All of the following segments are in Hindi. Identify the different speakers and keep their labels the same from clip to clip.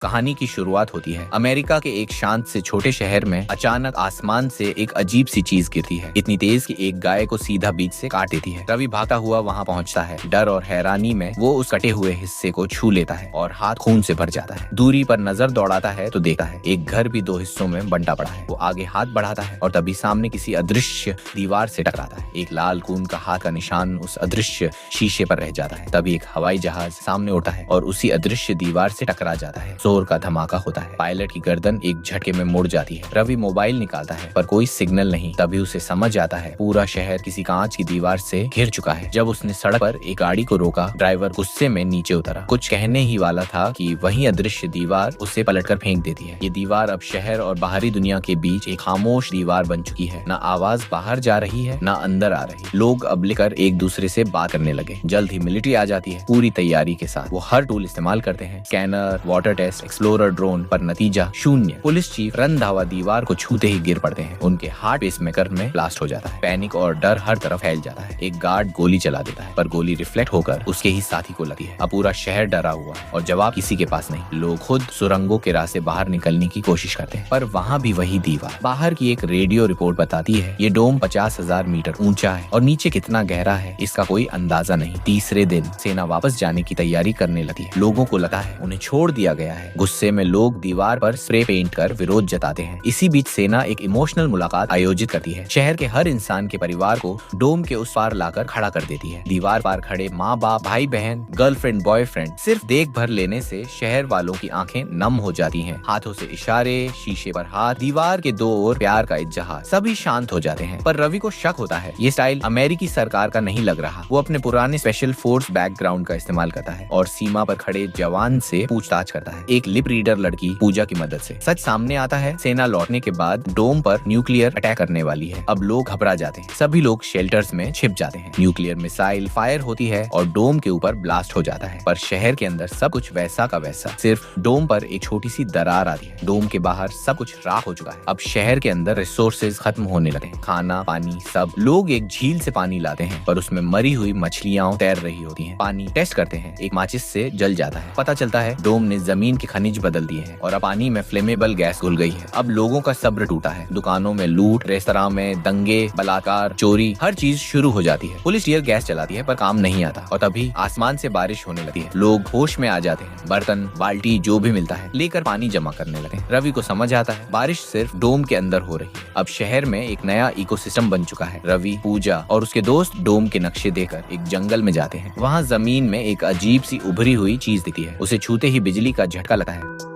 Speaker 1: कहानी की शुरुआत होती है अमेरिका के एक शांत से छोटे शहर में। अचानक आसमान से एक अजीब सी चीज गिरती है, इतनी तेज कि एक गाय को सीधा बीच से काट देती है। रवि भागता हुआ वहां पहुंचता है। डर और हैरानी में वो उस कटे हुए हिस्से को छू लेता है और हाथ खून से भर जाता है। दूरी पर नजर दौड़ाता है तो देखता है एक घर भी 2 हिस्सों में बंटा पड़ा है। वो आगे हाथ बढ़ाता है और तभी सामने किसी अदृश्य दीवार से टकराता है। एक लाल खून का हाथ का निशान उस अदृश्य शीशे पर रह जाता है। तभी एक हवाई जहाज सामने उड़ता है और उसी अदृश्य दीवार से टकरा जाता है। जोर का धमाका होता है। पायलट की गर्दन एक झटके में मुड़ जाती है। रवि मोबाइल निकालता है पर कोई सिग्नल नहीं। तभी उसे समझ आता है पूरा शहर किसी कांच की दीवार से घिर चुका है। जब उसने सड़क पर एक गाड़ी को रोका, ड्राइवर गुस्से में नीचे उतरा। कुछ कहने ही वाला था कि वही अदृश्य दीवार उसे पलटकर फेंक देती है। ये दीवार अब शहर और बाहरी दुनिया के बीच एक खामोश दीवार बन चुकी है। न आवाज बाहर जा रही है, न अंदर आ रही। लोग अब लेकर एक दूसरे से बात करने लगे। जल्द ही मिलिट्री आ जाती है पूरी तैयारी के साथ। वो हर टूल इस्तेमाल करते हैं, scanner, water test, explorer drone, पर नतीजा शून्य। पुलिस चीफ रंधावा दीवार को छूते ही गिर पड़ते हैं। उनके हार्ट पेसमेकर में ब्लास्ट हो जाता है। पैनिक और डर हर तरफ फैल जाता है। एक गार्ड गोली चला देता है पर गोली रिफ्लेक्ट होकर उसके ही साथी को लगती है। अब पूरा शहर डरा हुआ है और जवाब किसी के पास नहीं। लोग खुद सुरंगों के रास्ते बाहर निकलने की कोशिश करते हैं पर वहाँ भी वही दीवार। बाहर की एक रेडियो रिपोर्ट बताती है ये डोम 50,000 मीटर ऊंचा है और नीचे कितना गहरा है इसका कोई अंदाजा नहीं। तीसरे दिन सेना वापस जाने की तैयारी करने लगती है। लोगों को लगता है उन्हें छोड़ दिया गया है। गुस्से में लोग दीवार पर स्प्रे पेंट कर विरोध जताते हैं। इसी बीच सेना एक इमोशनल मुलाकात आयोजित करती है। शहर के हर इंसान के परिवार को डोम के उस पार लाकर खड़ा कर देती है। दीवार पार खड़े माँ बाप, भाई बहन, गर्लफ्रेंड, बॉयफ्रेंड, सिर्फ देख भर लेने से शहर वालों की आंखें नम हो जाती हैं। हाथों से इशारे, शीशे पर हाथ, दीवार के 2 ओर प्यार का इजहार, सभी शांत हो जाते हैं। पर रवि को शक होता है ये स्टाइल अमेरिकी सरकार का नहीं लग रहा। वो अपने पुराने स्पेशल फोर्स बैकग्राउंड का इस्तेमाल करता है और सीमा पर खड़े जवान से पूछताछ करता है। एक लिप रीडर लड़की पूजा की मदद से। सच सामने आता है, सेना लौटने के बाद डोम पर न्यूक्लियर अटैक करने वाली है। अब लोग घबरा जाते हैं। सभी लोग शेल्टर्स में छिप जाते हैं। न्यूक्लियर मिसाइल फायर होती है और डोम के ऊपर ब्लास्ट हो जाता है। पर शहर के अंदर सब कुछ वैसा का वैसा, सिर्फ डोम पर एक छोटी सी दरार आती है। डोम के बाहर सब कुछ राख हो चुका है। अब शहर के अंदर रिसोर्सेज खत्म होने लगे हैं, खाना, पानी, सब। लोग एक झील से पानी लाते हैं पर उसमें मरी हुई मछलियां तैर रही होती हैं। पानी टेस्ट करते हैं, एक माचिस से जल जाता है। पता चलता है डोम ने जमीन के खनिज बदल दिए हैं और अब पानी में फ्लेमेबल गैस घुल गई है। अब लोगों का सब्र टूटा है। दुकानों में लूट, रेस्तरां में दंगे, बलात्कार, चोरी, हर चीज शुरू हो जाती है। पुलिस टीयर गैस चलाती है पर काम नहीं आता और तभी आसमान से बारिश होने लगती है। लोग होश में आ जाते हैं। बर्तन, बाल्टी, जो भी मिलता है लेकर पानी जमा करने लगते हैं। रवि को समझ आता है बारिश सिर्फ डोम के अंदर हो रही है। अब शहर में एक नया इकोसिस्टम बन चुका है। रवि, पूजा और उसके दोस्त डोम के नक्शे देकर एक जंगल में जाते हैं। वहाँ जमीन में एक अजीब सी उभरी हुई चीज दिखती है। उसे छूते ही बिजली का झटका लगता है।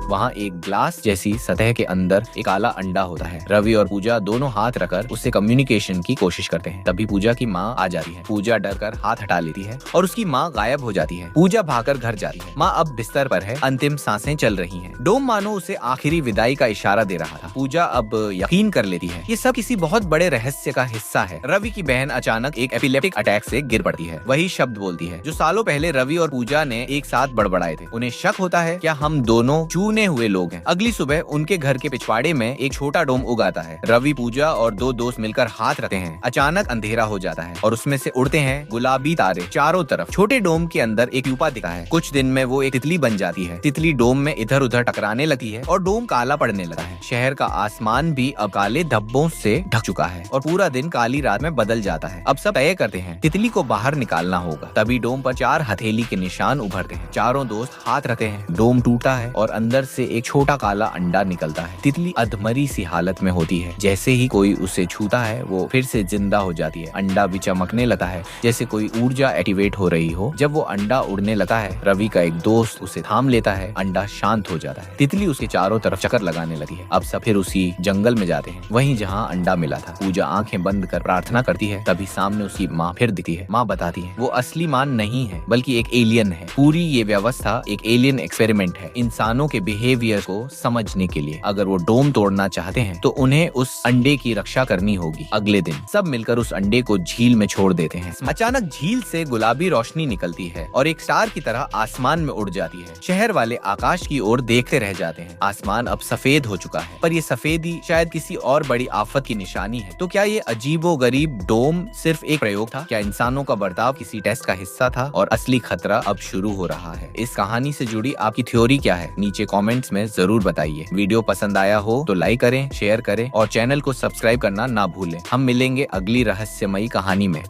Speaker 1: वहाँ एक ग्लास जैसी सतह के अंदर एक काला अंडा होता है। रवि और पूजा दोनों हाथ रखकर उससे कम्युनिकेशन की कोशिश करते हैं। तभी पूजा की माँ आ जाती है। पूजा डर कर हाथ हटा लेती है और उसकी माँ गायब हो जाती है। पूजा भागकर घर जाती है। माँ अब बिस्तर पर है, अंतिम सांसें चल रही हैं। डोम मानो उसे आखिरी विदाई का इशारा दे रहा था। पूजा अब यकीन कर लेती है ये सब किसी बहुत बड़े रहस्य का हिस्सा है। रवि की बहन अचानक एक एपिलेप्टिक अटैक से गिर पड़ती है। वही शब्द बोलती है जो सालों पहले रवि और पूजा ने एक साथ बड़बड़ाए थे। उन्हें शक होता है क्या हम दोनों चूने हुए लोग हैं। अगली सुबह उनके घर के पिछवाड़े में एक छोटा डोम उगाता है। रवि, पूजा और 2 दोस्त मिलकर हाथ रखते हैं। अचानक अंधेरा हो जाता है और उसमें से उड़ते हैं गुलाबी तारे चारों तरफ। छोटे डोम के अंदर एक प्यूपा दिखा है। कुछ दिन में वो एक तितली बन जाती है। तितली डोम में इधर उधर टकराने लगती है और डोम काला पड़ने लगा है। शहर का आसमान भी अब काले धब्बों से ढक चुका है और पूरा दिन काली रात में बदल जाता है। अब सब तय करते हैं तितली को बाहर निकालना होगा। तभी डोम पर 4 हथेली के निशान उभरते हैं। चारों दोस्त हाथ रखते हैं। डोम टूटा है और अंदर से एक छोटा काला अंडा निकलता है। तितली अधमरी सी हालत में होती है। जैसे ही कोई उसे छूता है वो फिर से जिंदा हो जाती है। अंडा भी चमकने लगता है जैसे कोई ऊर्जा एक्टिवेट हो रही हो। जब वो अंडा उड़ने लगता है रवि का एक दोस्त उसे थाम लेता है। अंडा शांत हो जाता है। तितली उसके चारों तरफ चक्कर लगाने लगती है। अब सब फिर उसी जंगल में जाते हैं, वहीं जहाँ अंडा मिला था। पूजा आंखें बंद कर प्रार्थना करती है। तभी सामने उसकी माँ फिर दिखती है। माँ बताती है वो असली माँ नहीं है बल्कि एक एलियन है। पूरी ये व्यवस्था एक एलियन एक्सपेरिमेंट है। इंसानों के बिहेवियर को समझने के लिए। अगर वो डोम तोड़ना चाहते हैं तो उन्हें उस अंडे की रक्षा करनी होगी। अगले दिन सब मिलकर उस अंडे को झील में छोड़ देते हैं। अचानक झील से गुलाबी रोशनी निकलती है और एक स्टार की तरह आसमान में उड़ जाती है। शहर वाले आकाश की ओर देखते रह जाते हैं। आसमान अब सफेद हो चुका है, पर ये सफेदी शायद किसी और बड़ी आफत की निशानी है। तो क्या ये अजीबोगरीब डोम सिर्फ एक प्रयोग था? क्या इंसानों का बर्ताव किसी टेस्ट का हिस्सा था और असली खतरा अब शुरू हो रहा है? इस कहानी से जुड़ी आपकी थ्योरी क्या है? नीचे कमेंट्स में जरूर बताइए। वीडियो पसंद आया हो तो लाइक करें, शेयर करें और चैनल को सब्सक्राइब करना ना भूलें। हम मिलेंगे अगली रहस्यमयी कहानी में।